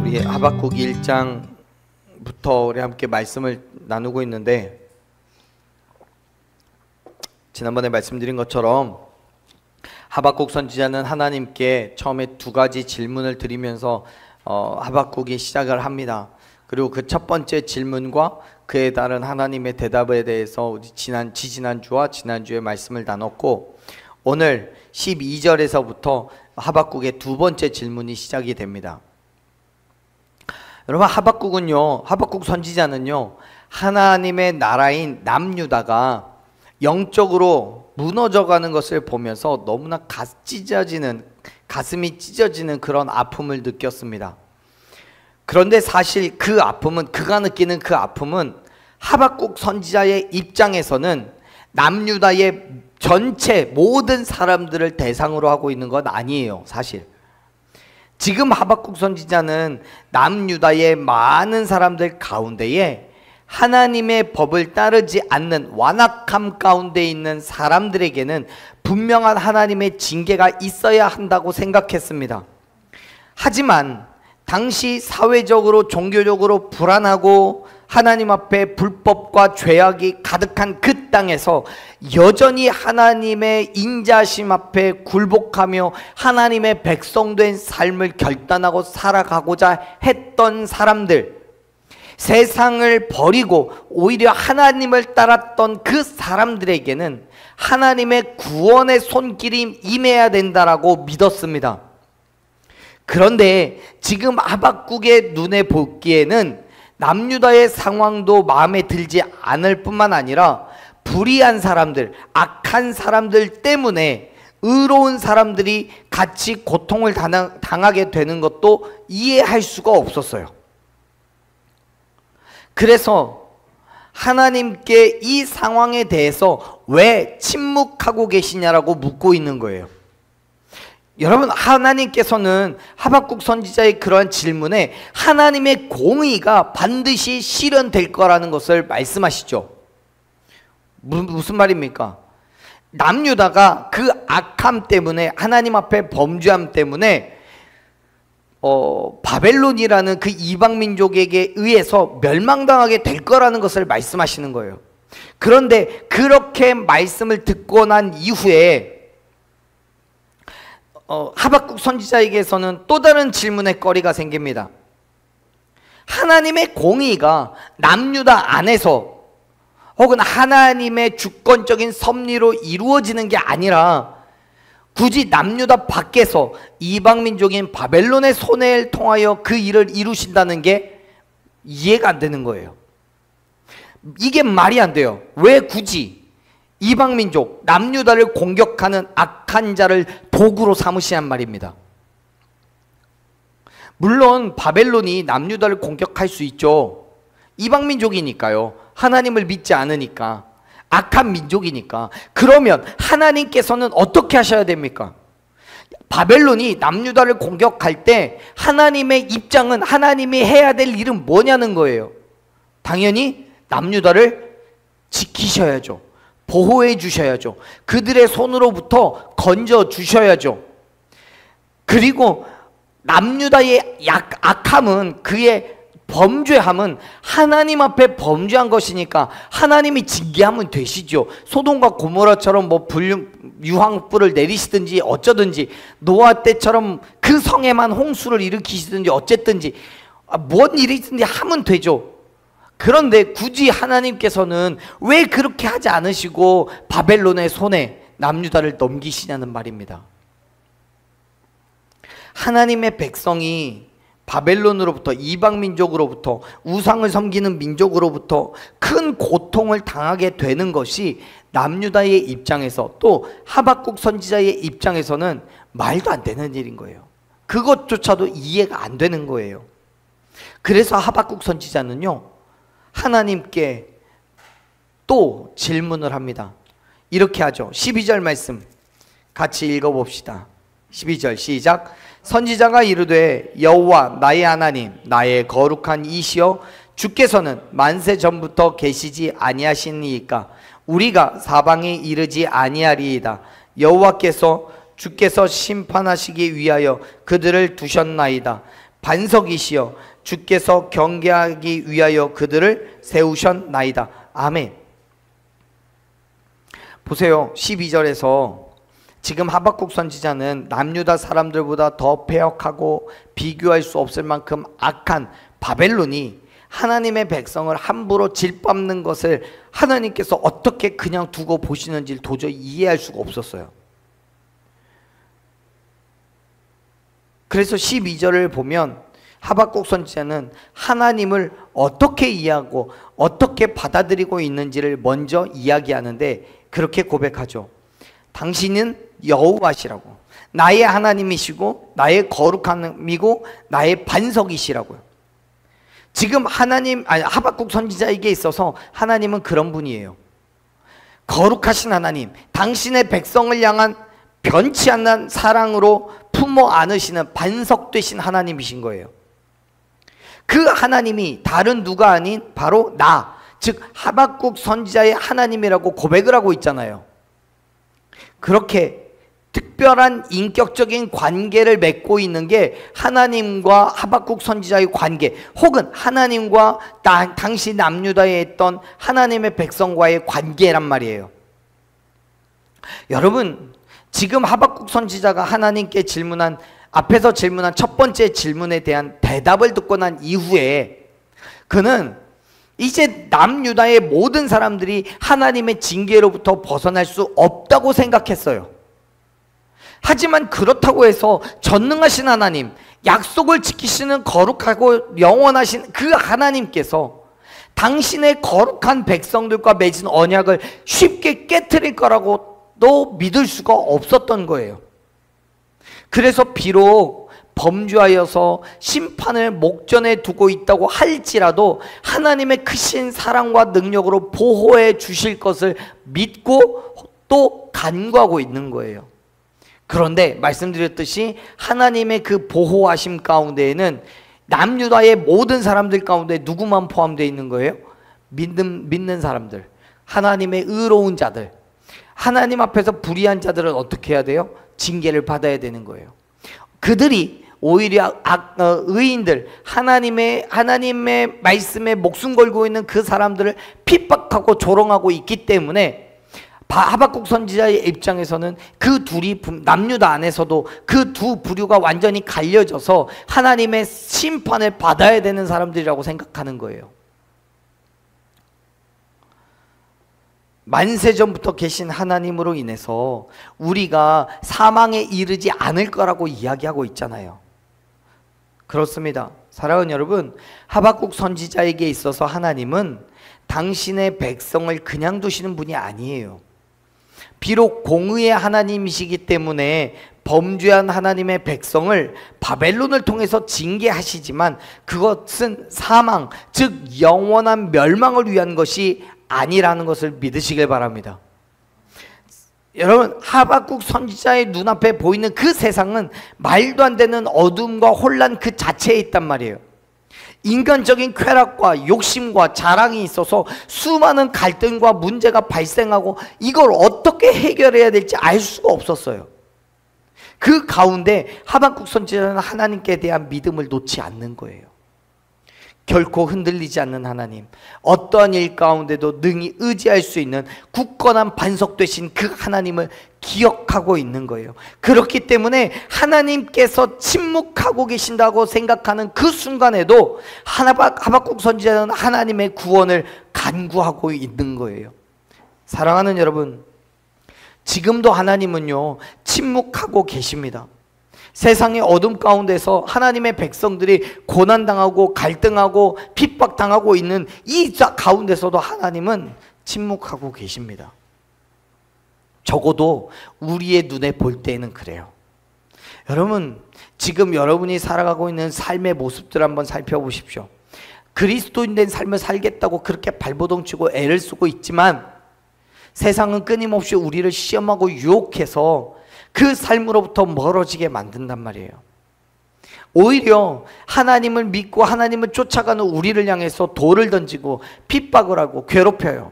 우리 하박국 1장부터 우리 함께 말씀을 나누고 있는데, 지난번에 말씀드린 것처럼 하박국 선지자는 하나님께 처음에 두 가지 질문을 드리면서 하박국이 시작을 합니다. 그리고 그 첫 번째 질문과 그에 따른 하나님의 대답에 대해서 우리 지난주와 지난주에 말씀을 나눴고, 오늘 12절에서부터 하박국의 두 번째 질문이 시작이 됩니다. 여러분, 하박국 선지자는요, 하나님의 나라인 남유다가 영적으로 무너져가는 것을 보면서 너무나 가슴이 찢어지는 그런 아픔을 느꼈습니다. 그런데 사실 그가 느끼는 그 아픔은 하박국 선지자의 입장에서는 남유다의 전체 모든 사람들을 대상으로 하고 있는 건 아니에요. 사실 지금 하박국 선지자는 남유다의 많은 사람들 가운데에 하나님의 법을 따르지 않는 완악함 가운데 있는 사람들에게는 분명한 하나님의 징계가 있어야 한다고 생각했습니다. 하지만 당시 사회적으로 종교적으로 불안하고 하나님 앞에 불법과 죄악이 가득한 그 땅에서 여전히 하나님의 인자심 앞에 굴복하며 하나님의 백성된 삶을 결단하고 살아가고자 했던 사람들, 세상을 버리고 오히려 하나님을 따랐던 그 사람들에게는 하나님의 구원의 손길이 임해야 된다라고 믿었습니다. 그런데 지금 하박국의 눈에 보기에는 남유다의 상황도 마음에 들지 않을 뿐만 아니라 불의한 사람들, 악한 사람들 때문에 의로운 사람들이 같이 고통을 당하게 되는 것도 이해할 수가 없었어요. 그래서 하나님께 이 상황에 대해서 왜 침묵하고 계시냐라고 묻고 있는 거예요. 여러분, 하나님께서는 하박국 선지자의 그러한 질문에 하나님의 공의가 반드시 실현될 거라는 것을 말씀하시죠. 무슨 말입니까? 남유다가 그 악함 때문에, 하나님 앞에 범죄함 때문에 바벨론이라는 그 이방 민족에게 의해서 멸망당하게 될 거라는 것을 말씀하시는 거예요. 그런데 그렇게 말씀을 듣고 난 이후에 하박국 선지자에게서는 또 다른 질문의 거리가 생깁니다. 하나님의 공의가 남유다 안에서 혹은 하나님의 주권적인 섭리로 이루어지는 게 아니라 굳이 남유다 밖에서 이방민족인 바벨론의 손해를 통하여 그 일을 이루신다는 게 이해가 안 되는 거예요. 이게 말이 안 돼요. 왜 굳이 이방민족 남유다를 공격하는 악한 자를 도구로 삼으시란 말입니다. 물론 바벨론이 남유다를 공격할 수 있죠. 이방민족이니까요. 하나님을 믿지 않으니까, 악한 민족이니까. 그러면 하나님께서는 어떻게 하셔야 됩니까? 바벨론이 남유다를 공격할 때 하나님의 입장은, 하나님이 해야 될 일은 뭐냐는 거예요. 당연히 남유다를 지키셔야죠. 보호해 주셔야죠. 그들의 손으로부터 건져 주셔야죠. 그리고 남유다의 악함은, 그의 범죄함은 하나님 앞에 범죄한 것이니까 하나님이 징계하면 되시죠. 소돔과 고모라처럼 유황불을 내리시든지 어쩌든지, 노아 때처럼 그 성에만 홍수를 일으키시든지 어쨌든지 뭔 일이 있든지 하면 되죠. 그런데 굳이 하나님께서는 왜 그렇게 하지 않으시고 바벨론의 손에 남유다를 넘기시냐는 말입니다. 하나님의 백성이 바벨론으로부터, 이방민족으로부터, 우상을 섬기는 민족으로부터 큰 고통을 당하게 되는 것이 남유다의 입장에서, 또 하박국 선지자의 입장에서는 말도 안 되는 일인 거예요. 그것조차도 이해가 안 되는 거예요. 그래서 하박국 선지자는요, 하나님께 또 질문을 합니다. 이렇게 하죠. 12절 말씀 같이 읽어봅시다. 12절 시작. 선지자가 이르되 여호와 나의 하나님, 나의 거룩한 이시여, 주께서는 만세 전부터 계시지 아니하시니이까 우리가 사방에 이르지 아니하리이다. 여호와께서 주께서 심판하시기 위하여 그들을 두셨나이다. 반석이시여 주께서 경계하기 위하여 그들을 세우셨나이다. 아멘. 보세요. 12절에서 지금 하박국 선지자는 남유다 사람들보다 더 패역하고 비교할 수 없을 만큼 악한 바벨론이 하나님의 백성을 함부로 질밟는 것을 하나님께서 어떻게 그냥 두고 보시는지를 도저히 이해할 수가 없었어요. 그래서 12절을 보면 하박국 선지자는 하나님을 어떻게 이해하고 어떻게 받아들이고 있는지를 먼저 이야기하는데 그렇게 고백하죠. 당신은 여호와시라고, 나의 하나님이시고 나의 거룩함이고 나의 반석이시라고요. 지금 하박국 선지자에게 있어서 하나님은 그런 분이에요. 거룩하신 하나님, 당신의 백성을 향한 변치 않는 사랑으로 품어 안으시는 반석 되신 하나님이신 거예요. 그 하나님이 다른 누가 아닌 바로 나, 즉 하박국 선지자의 하나님이라고 고백을 하고 있잖아요. 그렇게 특별한 인격적인 관계를 맺고 있는 게 하나님과 하박국 선지자의 관계, 혹은 하나님과 당시 남유다에 있던 하나님의 백성과의 관계란 말이에요. 여러분, 지금 하박국 선지자가 하나님께 앞에서 질문한 첫 번째 질문에 대한 대답을 듣고 난 이후에 그는 이제 남유다의 모든 사람들이 하나님의 징계로부터 벗어날 수 없다고 생각했어요. 하지만 그렇다고 해서 전능하신 하나님, 약속을 지키시는 거룩하고 영원하신 그 하나님께서 당신의 거룩한 백성들과 맺은 언약을 쉽게 깨트릴 거라고도 믿을 수가 없었던 거예요. 그래서 비록 범죄하여서 심판을 목전에 두고 있다고 할지라도 하나님의 크신 사랑과 능력으로 보호해 주실 것을 믿고 또 간구하고 있는 거예요. 그런데 말씀드렸듯이 하나님의 그 보호하심 가운데에는 남유다의 모든 사람들 가운데 누구만 포함되어 있는 거예요? 믿는 사람들, 하나님의 의로운 자들. 하나님 앞에서 불의한 자들은 어떻게 해야 돼요? 징계를 받아야 되는 거예요. 그들이 오히려 의인들, 하나님의 말씀에 목숨 걸고 있는 그 사람들을 핍박하고 조롱하고 있기 때문에 하박국 선지자의 입장에서는 그 둘이, 남유다 안에서도 그 두 부류가 완전히 갈려져서 하나님의 심판을 받아야 되는 사람들이라고 생각하는 거예요. 만세전부터 계신 하나님으로 인해서 우리가 사망에 이르지 않을 거라고 이야기하고 있잖아요. 그렇습니다. 사랑하는 여러분, 하박국 선지자에게 있어서 하나님은 당신의 백성을 그냥 두시는 분이 아니에요. 비록 공의의 하나님이시기 때문에 범죄한 하나님의 백성을 바벨론을 통해서 징계하시지만 그것은 사망, 즉 영원한 멸망을 위한 것이 아니라는 것을 믿으시길 바랍니다. 여러분, 하박국 선지자의 눈앞에 보이는 그 세상은 말도 안 되는 어둠과 혼란 그 자체에 있단 말이에요. 인간적인 쾌락과 욕심과 자랑이 있어서 수많은 갈등과 문제가 발생하고 이걸 어떻게 해결해야 될지 알 수가 없었어요. 그 가운데 하박국 선지자는 하나님께 대한 믿음을 놓지 않는 거예요. 결코 흔들리지 않는 하나님, 어떠한 일 가운데도 능히 의지할 수 있는 굳건한 반석 되신 그 하나님을 기억하고 있는 거예요. 그렇기 때문에 하나님께서 침묵하고 계신다고 생각하는 그 순간에도 하박국 선지자는 하나님의 구원을 간구하고 있는 거예요. 사랑하는 여러분, 지금도 하나님은요 침묵하고 계십니다. 세상의 어둠 가운데서 하나님의 백성들이 고난당하고 갈등하고 핍박당하고 있는 이 가운데서도 하나님은 침묵하고 계십니다. 적어도 우리의 눈에 볼 때에는 그래요. 여러분, 지금 여러분이 살아가고 있는 삶의 모습들 한번 살펴보십시오. 그리스도인 된 삶을 살겠다고 그렇게 발버둥치고 애를 쓰고 있지만 세상은 끊임없이 우리를 시험하고 유혹해서 그 삶으로부터 멀어지게 만든단 말이에요. 오히려 하나님을 믿고 하나님을 쫓아가는 우리를 향해서 돌을 던지고 핍박을 하고 괴롭혀요.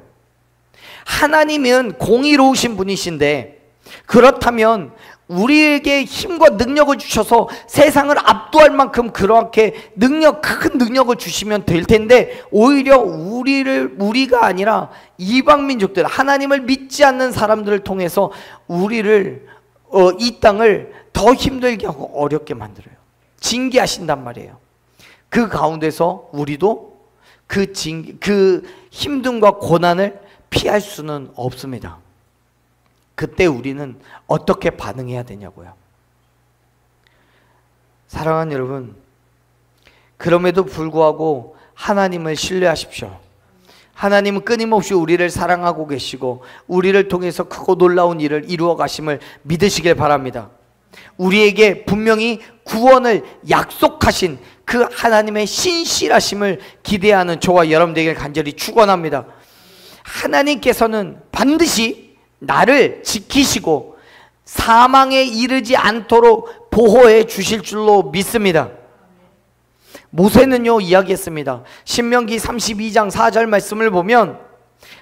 하나님은 공의로우신 분이신데 그렇다면 우리에게 힘과 능력을 주셔서 세상을 압도할 만큼 그렇게 큰 능력을 주시면 될 텐데, 오히려 우리가 아니라 이방 민족들, 하나님을 믿지 않는 사람들을 통해서 우리를 이 땅을 더 힘들게 하고 어렵게 만들어요. 징계하신단 말이에요. 그 가운데서 우리도 그 힘듦과 고난을 피할 수는 없습니다. 그때 우리는 어떻게 반응해야 되냐고요. 사랑하는 여러분, 그럼에도 불구하고 하나님을 신뢰하십시오. 하나님은 끊임없이 우리를 사랑하고 계시고 우리를 통해서 크고 놀라운 일을 이루어 가심을 믿으시길 바랍니다. 우리에게 분명히 구원을 약속하신 그 하나님의 신실하심을 기대하는 저와 여러분들에게 간절히 축원합니다. 하나님께서는 반드시 나를 지키시고 사망에 이르지 않도록 보호해 주실 줄로 믿습니다. 모세는요 이야기했습니다. 신명기 32장 4절 말씀을 보면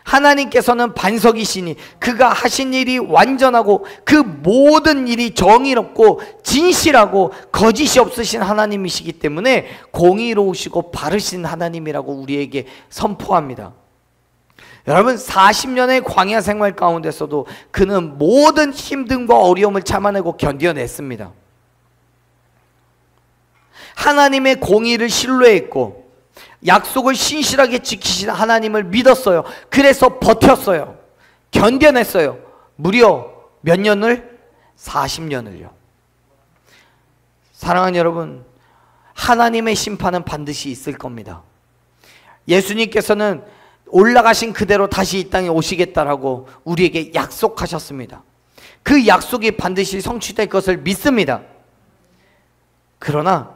하나님께서는 반석이시니 그가 하신 일이 완전하고 그 모든 일이 정의롭고 진실하고 거짓이 없으신 하나님이시기 때문에 공의로우시고 바르신 하나님이라고 우리에게 선포합니다. 여러분, 40년의 광야 생활 가운데서도 그는 모든 힘듦과 어려움을 참아내고 견뎌냈습니다. 하나님의 공의를 신뢰했고 약속을 신실하게 지키신 하나님을 믿었어요. 그래서 버텼어요. 견뎌냈어요. 무려 몇 년을? 40년을요. 사랑하는 여러분, 하나님의 심판은 반드시 있을 겁니다. 예수님께서는 올라가신 그대로 다시 이 땅에 오시겠다라고 우리에게 약속하셨습니다. 그 약속이 반드시 성취될 것을 믿습니다. 그러나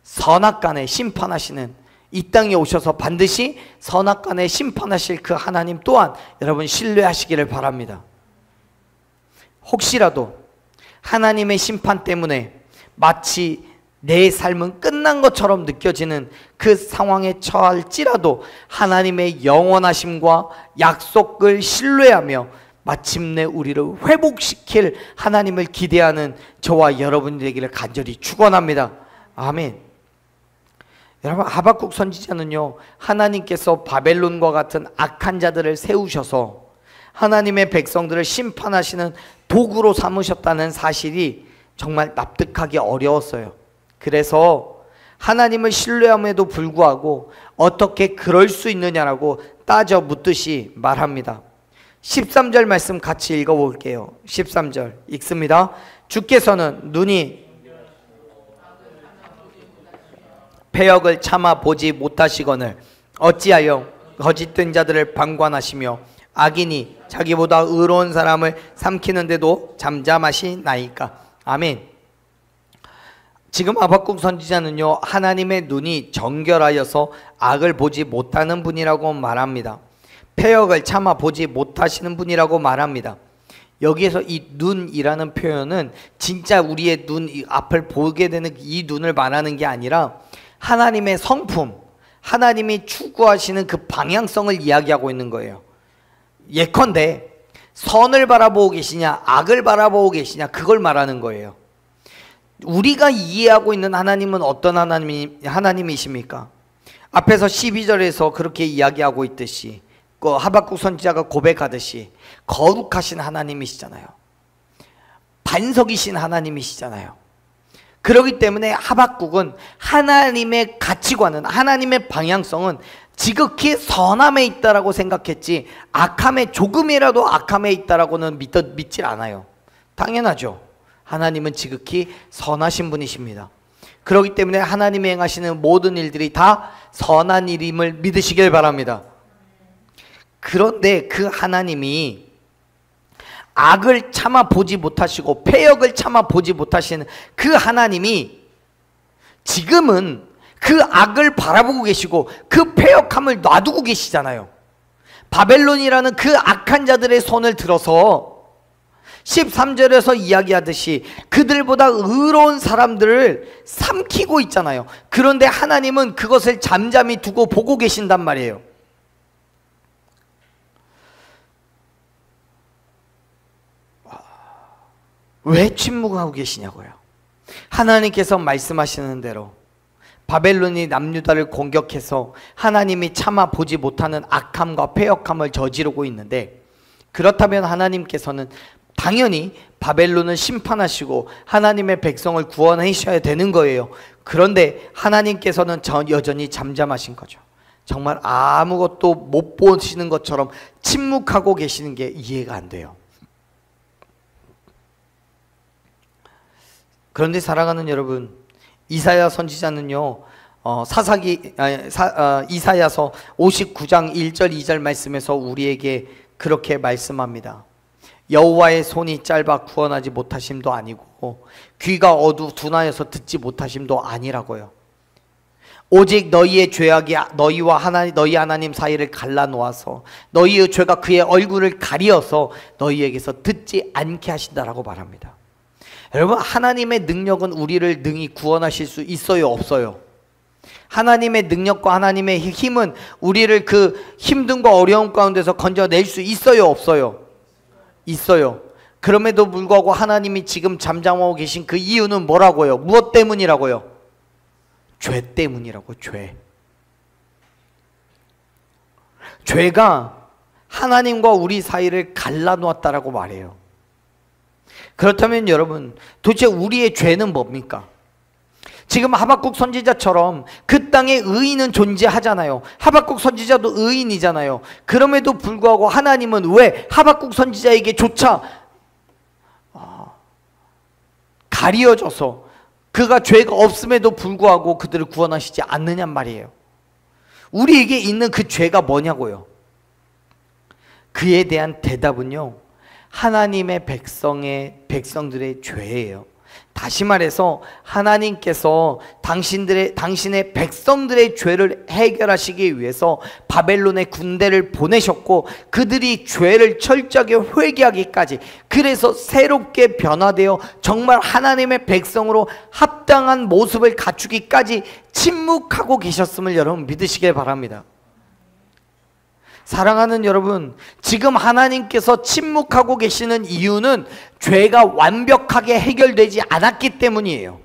선악간에 심판하시는, 이 땅에 오셔서 반드시 선악간에 심판하실 그 하나님 또한 여러분 신뢰하시기를 바랍니다. 혹시라도 하나님의 심판 때문에 마치 내 삶은 끝난 것처럼 느껴지는 그 상황에 처할지라도 하나님의 영원하심과 약속을 신뢰하며 마침내 우리를 회복시킬 하나님을 기대하는 저와 여러분이 되기를 간절히 축원합니다. 아멘. 여러분, 하박국 선지자는요 하나님께서 바벨론과 같은 악한 자들을 세우셔서 하나님의 백성들을 심판하시는 도구로 삼으셨다는 사실이 정말 납득하기 어려웠어요. 그래서 하나님을 신뢰함에도 불구하고 어떻게 그럴 수 있느냐라고 따져 묻듯이 말합니다. 13절 말씀 같이 읽어볼게요. 13절 읽습니다. 주께서는 눈이 패역을 참아 보지 못하시거늘 어찌하여 거짓된 자들을 방관하시며 악인이 자기보다 의로운 사람을 삼키는데도 잠잠하시나이까. 아멘. 지금 하박국 선지자는요 하나님의 눈이 정결하여서 악을 보지 못하는 분이라고 말합니다. 패역을 참아 보지 못하시는 분이라고 말합니다. 여기에서 이 눈이라는 표현은 진짜 우리의 눈 앞을 보게 되는 이 눈을 말하는 게 아니라 하나님의 성품, 하나님이 추구하시는 그 방향성을 이야기하고 있는 거예요. 예컨대 선을 바라보고 계시냐 악을 바라보고 계시냐 그걸 말하는 거예요. 우리가 이해하고 있는 하나님은 어떤 하나님이십니까? 앞에서 12절에서 그렇게 이야기하고 있듯이 그 하박국 선지자가 고백하듯이 거룩하신 하나님이시잖아요. 반석이신 하나님이시잖아요. 그렇기 때문에 하박국은 하나님의 가치관은, 하나님의 방향성은 지극히 선함에 있다라고 생각했지 악함에, 조금이라도 악함에 있다라고는 믿질 않아요. 당연하죠. 하나님은 지극히 선하신 분이십니다. 그렇기 때문에 하나님이 행하시는 모든 일들이 다 선한 일임을 믿으시길 바랍니다. 그런데 그 하나님이 악을 참아 보지 못하시고 패역을 참아 보지 못하시는 그 하나님이 지금은 그 악을 바라보고 계시고 그 패역함을 놔두고 계시잖아요. 바벨론이라는 그 악한 자들의 손을 들어서 13절에서 이야기하듯이 그들보다 의로운 사람들을 삼키고 있잖아요. 그런데 하나님은 그것을 잠잠히 두고 보고 계신단 말이에요. 왜 침묵하고 계시냐고요. 하나님께서 말씀하시는 대로 바벨론이 남유다를 공격해서 하나님이 참아 보지 못하는 악함과 패역함을 저지르고 있는데, 그렇다면 하나님께서는 당연히 바벨론을 심판하시고 하나님의 백성을 구원하셔야 되는 거예요. 그런데 하나님께서는 여전히 잠잠하신 거죠. 정말 아무것도 못 보시는 것처럼 침묵하고 계시는 게 이해가 안 돼요. 그런데 사랑하는 여러분, 이사야 선지자는요, 이사야서 59장 1절 2절 말씀에서 우리에게 그렇게 말씀합니다. 여호와의 손이 짧아 구원하지 못하심도 아니고 귀가 둔하여서 듣지 못하심도 아니라고요. 오직 너희의 죄악이 너희와 너희 하나님 사이를 갈라놓아서 너희의 죄가 그의 얼굴을 가리어서 너희에게서 듣지 않게 하신다라고 말합니다. 여러분, 하나님의 능력은 우리를 능히 구원하실 수 있어요, 없어요? 하나님의 능력과 하나님의 힘은 우리를 그 힘든과 어려움 가운데서 건져낼 수 있어요, 없어요? 있어요. 그럼에도 불구하고 하나님이 지금 잠잠하고 계신 그 이유는 뭐라고요? 무엇 때문이라고요? 죄 때문이라고. 죄가 하나님과 우리 사이를 갈라놓았다라고 말해요. 그렇다면 여러분, 도대체 우리의 죄는 뭡니까? 지금 하박국 선지자처럼 그 땅에 의인은 존재하잖아요. 하박국 선지자도 의인이잖아요. 그럼에도 불구하고 하나님은 왜 하박국 선지자에게조차 가리어져서 그가 죄가 없음에도 불구하고 그들을 구원하시지 않느냔 말이에요. 우리에게 있는 그 죄가 뭐냐고요. 그에 대한 대답은요, 하나님의 백성들의 죄예요. 다시 말해서 하나님께서 당신의 백성들의 죄를 해결하시기 위해서 바벨론의 군대를 보내셨고, 그들이 죄를 철저하게 회개하기까지, 그래서 새롭게 변화되어 정말 하나님의 백성으로 합당한 모습을 갖추기까지 침묵하고 계셨음을 여러분 믿으시길 바랍니다. 사랑하는 여러분, 지금 하나님께서 침묵하고 계시는 이유는 죄가 완벽하게 해결되지 않았기 때문이에요.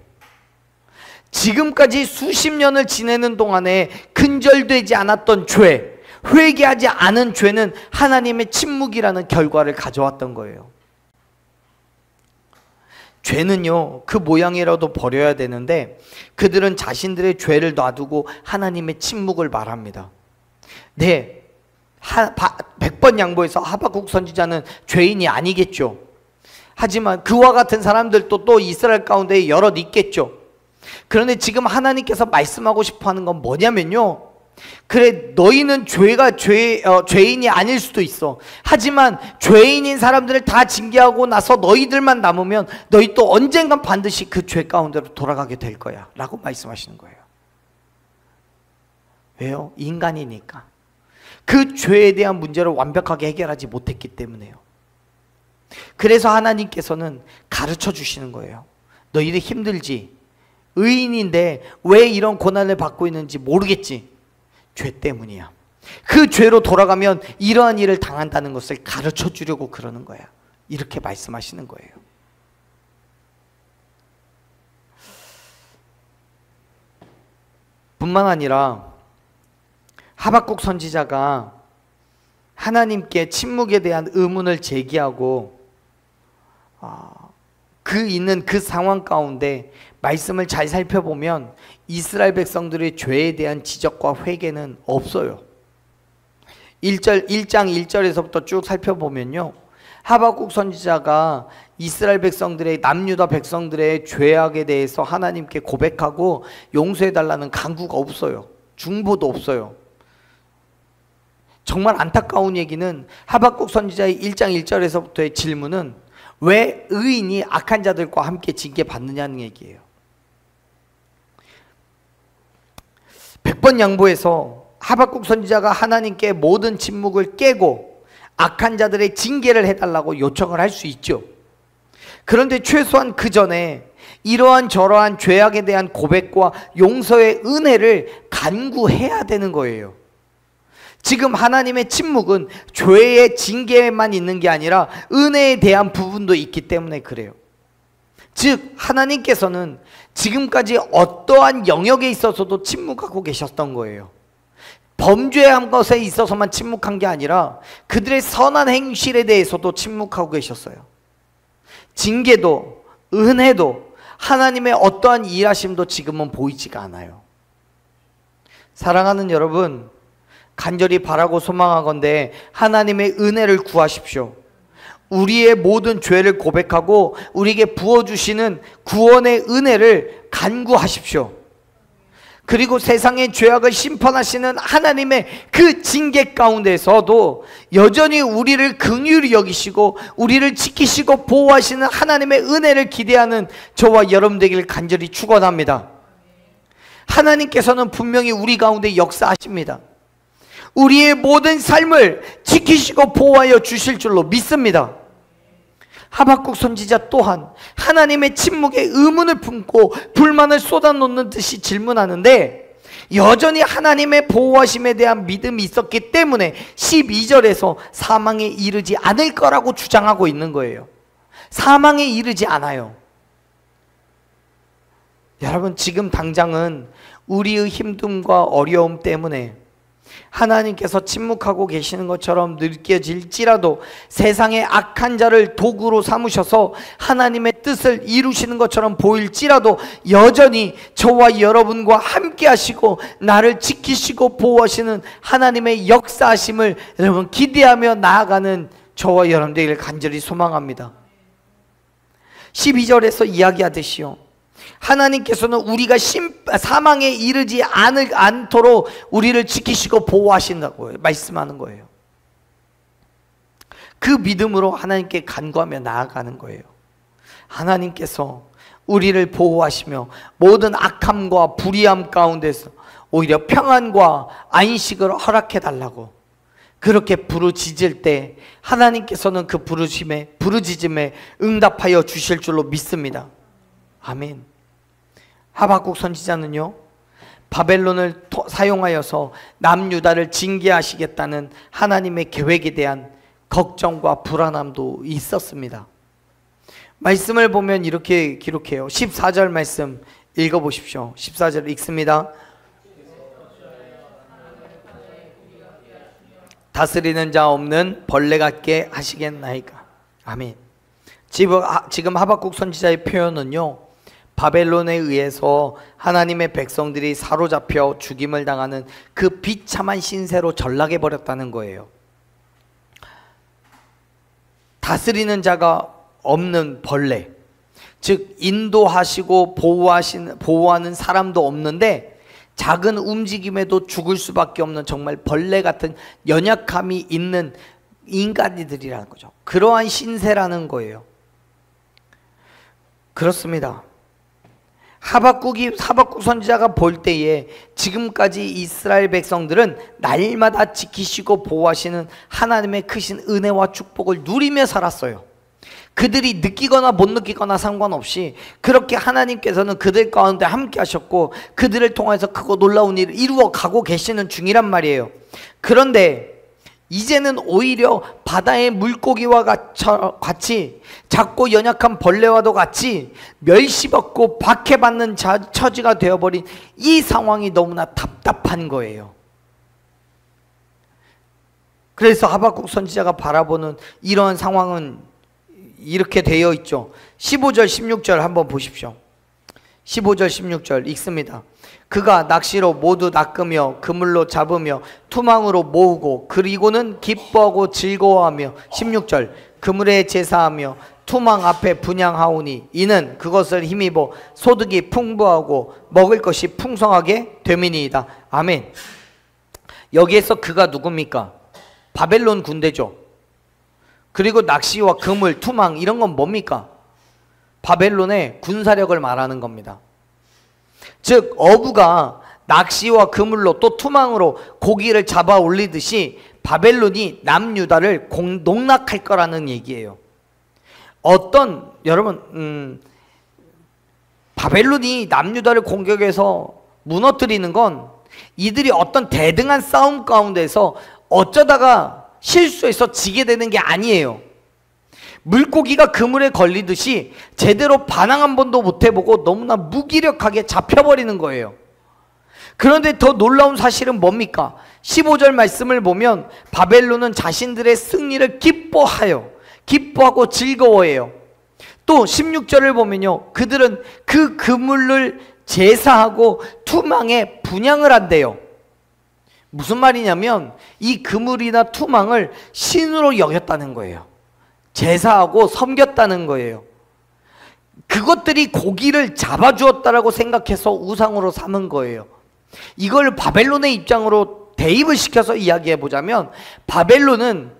지금까지 수십 년을 지내는 동안에 근절되지 않았던 죄, 회개하지 않은 죄는 하나님의 침묵이라는 결과를 가져왔던 거예요. 죄는요, 그 모양이라도 버려야 되는데 그들은 자신들의 죄를 놔두고 하나님의 침묵을 말합니다. 네, 100번 양보해서 하박국 선지자는 죄인이 아니겠죠. 하지만 그와 같은 사람들도 또 이스라엘 가운데 여럿 있겠죠. 그런데 지금 하나님께서 말씀하고 싶어 하는 건 뭐냐면요, 그래, 너희는 죄인이 아닐 수도 있어. 하지만 죄인인 사람들을 다 징계하고 나서 너희들만 남으면 너희 또 언젠간 반드시 그 죄 가운데로 돌아가게 될 거야 라고 말씀하시는 거예요. 왜요? 인간이니까. 그 죄에 대한 문제를 완벽하게 해결하지 못했기 때문에요. 그래서 하나님께서는 가르쳐 주시는 거예요. 너희들 힘들지? 의인인데 왜 이런 고난을 받고 있는지 모르겠지? 죄 때문이야. 그 죄로 돌아가면 이러한 일을 당한다는 것을 가르쳐 주려고 그러는 거야. 이렇게 말씀하시는 거예요. 뿐만 아니라 하박국 선지자가 하나님께 침묵에 대한 의문을 제기하고 있는 그 상황 가운데 말씀을 잘 살펴보면 이스라엘 백성들의 죄에 대한 지적과 회개는 없어요. 1장 1절에서부터 쭉 살펴보면요, 하박국 선지자가 이스라엘 백성들의, 남유다 백성들의 죄악에 대해서 하나님께 고백하고 용서해달라는 간구가 없어요. 중보도 없어요. 정말 안타까운 얘기는 하박국 선지자의 1장 1절에서부터의 질문은 왜 의인이 악한 자들과 함께 징계받느냐는 얘기예요. 100번 양보해서 하박국 선지자가 하나님께 모든 침묵을 깨고 악한 자들의 징계를 해달라고 요청을 할 수 있죠. 그런데 최소한 그 전에 이러한 저러한 죄악에 대한 고백과 용서의 은혜를 간구해야 되는 거예요. 지금 하나님의 침묵은 죄의 징계에만 있는 게 아니라 은혜에 대한 부분도 있기 때문에 그래요. 즉 하나님께서는 지금까지 어떠한 영역에 있어서도 침묵하고 계셨던 거예요. 범죄한 것에 있어서만 침묵한 게 아니라 그들의 선한 행실에 대해서도 침묵하고 계셨어요. 징계도 은혜도 하나님의 어떠한 일하심도 지금은 보이지가 않아요. 사랑하는 여러분, 간절히 바라고 소망하건대 하나님의 은혜를 구하십시오. 우리의 모든 죄를 고백하고 우리에게 부어주시는 구원의 은혜를 간구하십시오. 그리고 세상의 죄악을 심판하시는 하나님의 그 징계 가운데서도 여전히 우리를 긍휼히 여기시고 우리를 지키시고 보호하시는 하나님의 은혜를 기대하는 저와 여러분 되기를 간절히 축원합니다. 하나님께서는 분명히 우리 가운데 역사하십니다. 우리의 모든 삶을 지키시고 보호하여 주실 줄로 믿습니다. 하박국 선지자 또한 하나님의 침묵에 의문을 품고 불만을 쏟아놓는 듯이 질문하는데 여전히 하나님의 보호하심에 대한 믿음이 있었기 때문에 12절에서 사망에 이르지 않을 거라고 주장하고 있는 거예요. 사망에 이르지 않아요. 여러분, 지금 당장은 우리의 힘듦과 어려움 때문에 하나님께서 침묵하고 계시는 것처럼 느껴질지라도 세상의 악한 자를 도구로 삼으셔서 하나님의 뜻을 이루시는 것처럼 보일지라도 여전히 저와 여러분과 함께 하시고 나를 지키시고 보호하시는 하나님의 역사하심을 여러분 기대하며 나아가는 저와 여러분들을 간절히 소망합니다. 12절에서 이야기하듯이요, 하나님께서는 우리가 사망에 이르지 않도록 우리를 지키시고 보호하신다고 말씀하는 거예요. 그 믿음으로 하나님께 간구하며 나아가는 거예요. 하나님께서 우리를 보호하시며 모든 악함과 불의함 가운데서 오히려 평안과 안식을 허락해 달라고 그렇게 부르짖을 때 하나님께서는 그 부르짖음에 응답하여 주실 줄로 믿습니다. 아멘. 하박국 선지자는요, 바벨론을 사용하여서 남유다를 징계하시겠다는 하나님의 계획에 대한 걱정과 불안함도 있었습니다. 말씀을 보면 이렇게 기록해요. 14절 말씀 읽어보십시오. 14절 읽습니다. 다스리는 자 없는 벌레 같게 하시겠나이까. 아멘. 지금 하박국 선지자의 표현은요, 바벨론에 의해서 하나님의 백성들이 사로잡혀 죽임을 당하는 그 비참한 신세로 전락해 버렸다는 거예요. 다스리는 자가 없는 벌레, 즉 인도하시고 보호하는 사람도 없는데 작은 움직임에도 죽을 수밖에 없는 정말 벌레 같은 연약함이 있는 인간이들이라는 거죠. 그러한 신세라는 거예요. 그렇습니다. 하박국 선지자가 볼 때에 지금까지 이스라엘 백성들은 날마다 지키시고 보호하시는 하나님의 크신 은혜와 축복을 누리며 살았어요. 그들이 느끼거나 못 느끼거나 상관없이 그렇게 하나님께서는 그들 가운데 함께 하셨고 그들을 통해서 크고 놀라운 일을 이루어 가고 계시는 중이란 말이에요. 그런데 이제는 오히려 바다의 물고기와 같이 작고 연약한 벌레와도 같이 멸시받고 박해받는 처지가 되어버린 이 상황이 너무나 답답한 거예요. 그래서 하박국 선지자가 바라보는 이러한 상황은 이렇게 되어 있죠. 15절 16절 한번 보십시오. 15절 16절 읽습니다. 그가 낚시로 모두 낚으며 그물로 잡으며 투망으로 모으고 그리고는 기뻐하고 즐거워하며 16절 그물에 제사하며 투망 앞에 분향하오니 이는 그것을 힘입어 소득이 풍부하고 먹을 것이 풍성하게 됨이니이다. 아멘. 여기에서 그가 누굽니까? 바벨론 군대죠. 그리고 낚시와 그물, 투망 이런 건 뭡니까? 바벨론의 군사력을 말하는 겁니다. 즉 어부가 낚시와 그물로 또 투망으로 고기를 잡아 올리듯이 바벨론이 남유다를 농락할 거라는 얘기예요. 여러분 바벨론이 남유다를 공격해서 무너뜨리는 건 이들이 어떤 대등한 싸움 가운데서 어쩌다가 실수해서 지게 되는 게 아니에요. 물고기가 그물에 걸리듯이 제대로 반항 한 번도 못 해보고 너무나 무기력하게 잡혀버리는 거예요. 그런데 더 놀라운 사실은 뭡니까? 15절 말씀을 보면 바벨론은 자신들의 승리를 기뻐하고 즐거워해요. 또 16절을 보면요, 그들은 그 그물을 제사하고 투망에 분향을 한대요. 무슨 말이냐면 이 그물이나 투망을 신으로 여겼다는 거예요. 제사하고 섬겼다는 거예요. 그것들이 고기를 잡아주었다라고 생각해서 우상으로 삼은 거예요. 이걸 바벨론의 입장으로 대입을 시켜서 이야기해 보자면, 바벨론은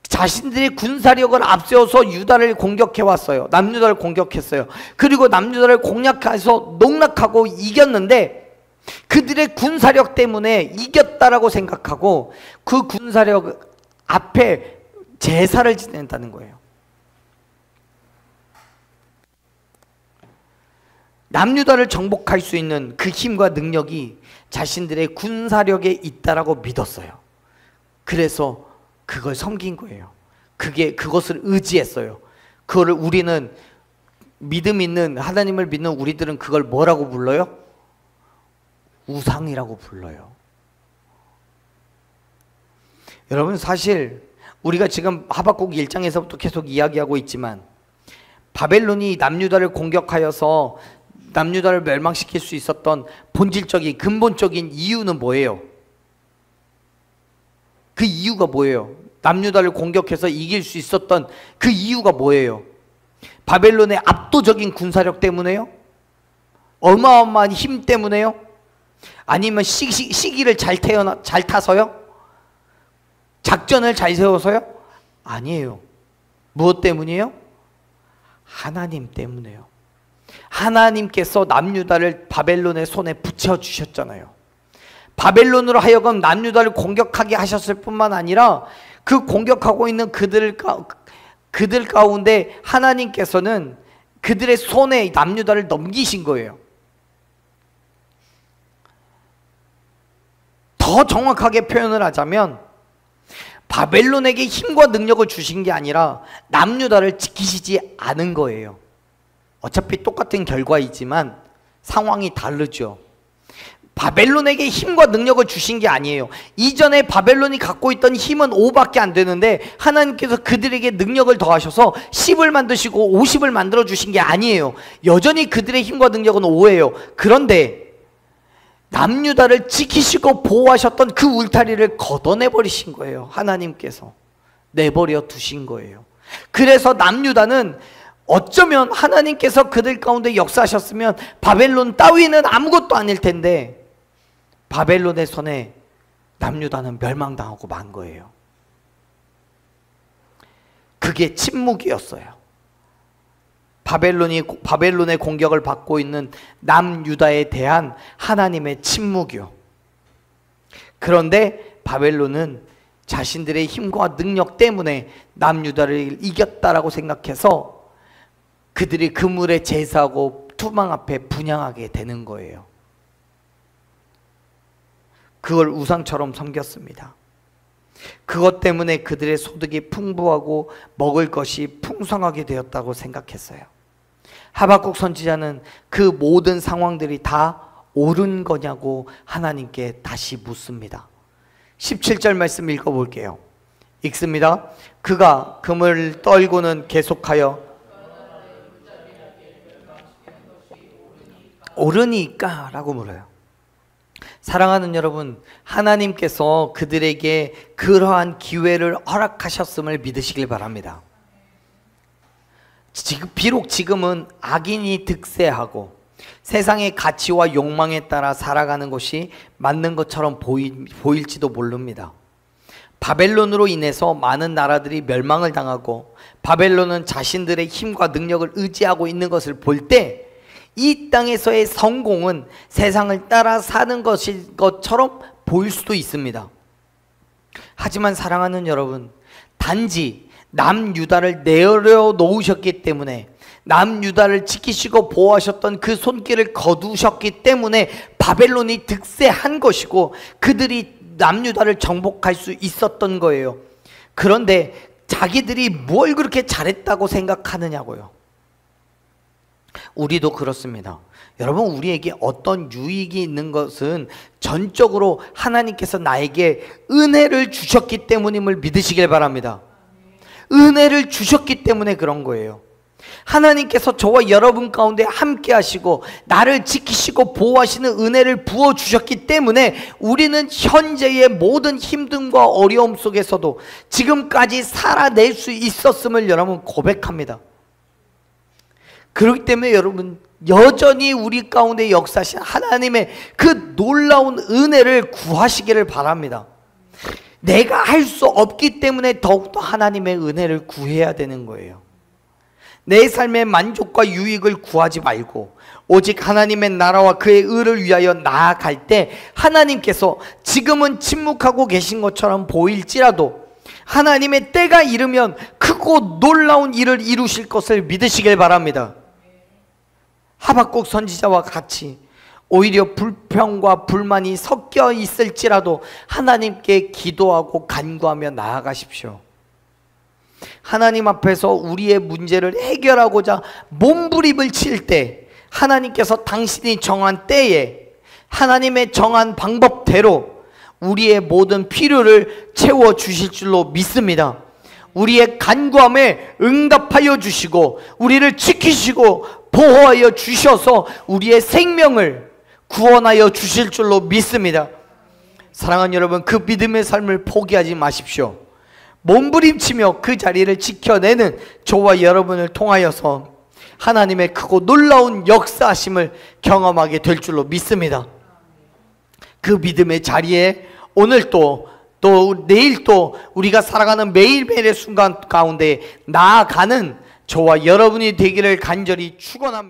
자신들의 군사력을 앞세워서 유다를 공격해 왔어요. 남유다를 공격했어요. 그리고 남유다를 공략해서 농락하고 이겼는데, 그들의 군사력 때문에 이겼다라고 생각하고 그 군사력 앞에 제사를 지낸다는 거예요. 남유다를 정복할 수 있는 그 힘과 능력이 자신들의 군사력에 있다라고 믿었어요. 그래서 그걸 섬긴 거예요. 그것을 의지했어요. 그거를 우리는 믿음 있는, 하나님을 믿는 우리들은 그걸 뭐라고 불러요? 우상이라고 불러요. 여러분, 사실 우리가 지금 하박국 1장에서부터 계속 이야기하고 있지만, 바벨론이 남유다를 공격하여서 남유다를 멸망시킬 수 있었던 본질적인 근본적인 이유는 뭐예요? 그 이유가 뭐예요? 남유다를 공격해서 이길 수 있었던 그 이유가 뭐예요? 바벨론의 압도적인 군사력 때문에요? 어마어마한 힘 때문에요? 아니면 시기를 잘 타서요? 작전을 잘 세워서요? 아니에요. 무엇 때문이에요? 하나님 때문에요. 하나님께서 남유다를 바벨론의 손에 붙여주셨잖아요. 바벨론으로 하여금 남유다를 공격하게 하셨을 뿐만 아니라 그 공격하고 있는 그들 가운데 하나님께서는 그들의 손에 남유다를 넘기신 거예요. 더 정확하게 표현을 하자면 바벨론에게 힘과 능력을 주신 게 아니라 남유다를 지키시지 않은 거예요. 어차피 똑같은 결과이지만 상황이 다르죠. 바벨론에게 힘과 능력을 주신 게 아니에요. 이전에 바벨론이 갖고 있던 힘은 5밖에 안 되는데 하나님께서 그들에게 능력을 더하셔서 10을 만드시고 50을 만들어 주신 게 아니에요. 여전히 그들의 힘과 능력은 5예요. 그런데 남유다를 지키시고 보호하셨던 그 울타리를 걷어내버리신 거예요. 하나님께서 내버려 두신 거예요. 그래서 남유다는 어쩌면 하나님께서 그들 가운데 역사하셨으면 바벨론 따위는 아무것도 아닐 텐데 바벨론의 손에 남유다는 멸망당하고 만 거예요. 그게 침묵이었어요. 바벨론의 공격을 받고 있는 남유다에 대한 하나님의 침묵이요. 그런데 바벨론은 자신들의 힘과 능력 때문에 남유다를 이겼다라고 생각해서 그들이 그물에 제사하고 투망 앞에 분향하게 되는 거예요. 그걸 우상처럼 섬겼습니다. 그것 때문에 그들의 소득이 풍부하고 먹을 것이 풍성하게 되었다고 생각했어요. 하박국 선지자는 그 모든 상황들이 다 옳은 거냐고 하나님께 다시 묻습니다. 17절 말씀 읽어볼게요. 읽습니다. 그가 그물 떨고는 계속하여 옳으니까 라고 물어요. 사랑하는 여러분, 하나님께서 그들에게 그러한 기회를 허락하셨음을 믿으시길 바랍니다. 비록 지금은 악인이 득세하고 세상의 가치와 욕망에 따라 살아가는 것이 맞는 것처럼 보일지도 모릅니다. 바벨론으로 인해서 많은 나라들이 멸망을 당하고 바벨론은 자신들의 힘과 능력을 의지하고 있는 것을 볼 때 이 땅에서의 성공은 세상을 따라 사는 것처럼 보일 수도 있습니다. 하지만 사랑하는 여러분, 단지 남유다를 내려놓으셨기 때문에, 남유다를 지키시고 보호하셨던 그 손길을 거두셨기 때문에 바벨론이 득세한 것이고 그들이 남유다를 정복할 수 있었던 거예요. 그런데 자기들이 뭘 그렇게 잘했다고 생각하느냐고요. 우리도 그렇습니다. 여러분, 우리에게 어떤 유익이 있는 것은 전적으로 하나님께서 나에게 은혜를 주셨기 때문임을 믿으시길 바랍니다. 은혜를 주셨기 때문에 그런 거예요. 하나님께서 저와 여러분 가운데 함께 하시고 나를 지키시고 보호하시는 은혜를 부어주셨기 때문에 우리는 현재의 모든 힘듦과 어려움 속에서도 지금까지 살아낼 수 있었음을 여러분 고백합니다. 그렇기 때문에 여러분, 여전히 우리 가운데 역사하신 하나님의 그 놀라운 은혜를 구하시기를 바랍니다. 내가 할 수 없기 때문에 더욱더 하나님의 은혜를 구해야 되는 거예요. 내 삶의 만족과 유익을 구하지 말고 오직 하나님의 나라와 그의 의를 위하여 나아갈 때 하나님께서 지금은 침묵하고 계신 것처럼 보일지라도 하나님의 때가 이르면 크고 놀라운 일을 이루실 것을 믿으시길 바랍니다. 하박국 선지자와 같이 오히려 불평과 불만이 섞여 있을지라도 하나님께 기도하고 간구하며 나아가십시오. 하나님 앞에서 우리의 문제를 해결하고자 몸부림을 칠 때 하나님께서 당신이 정한 때에 하나님의 정한 방법대로 우리의 모든 필요를 채워주실 줄로 믿습니다. 우리의 간구함에 응답하여 주시고 우리를 지키시고 보호하여 주셔서 우리의 생명을 구원하여 주실 줄로 믿습니다. 사랑하는 여러분, 그 믿음의 삶을 포기하지 마십시오. 몸부림치며 그 자리를 지켜내는 저와 여러분을 통하여서 하나님의 크고 놀라운 역사하심을 경험하게 될 줄로 믿습니다. 그 믿음의 자리에 오늘 또 내일 또 우리가 살아가는 매일매일의 순간 가운데 나아가는 저와 여러분이 되기를 간절히 축원합니다.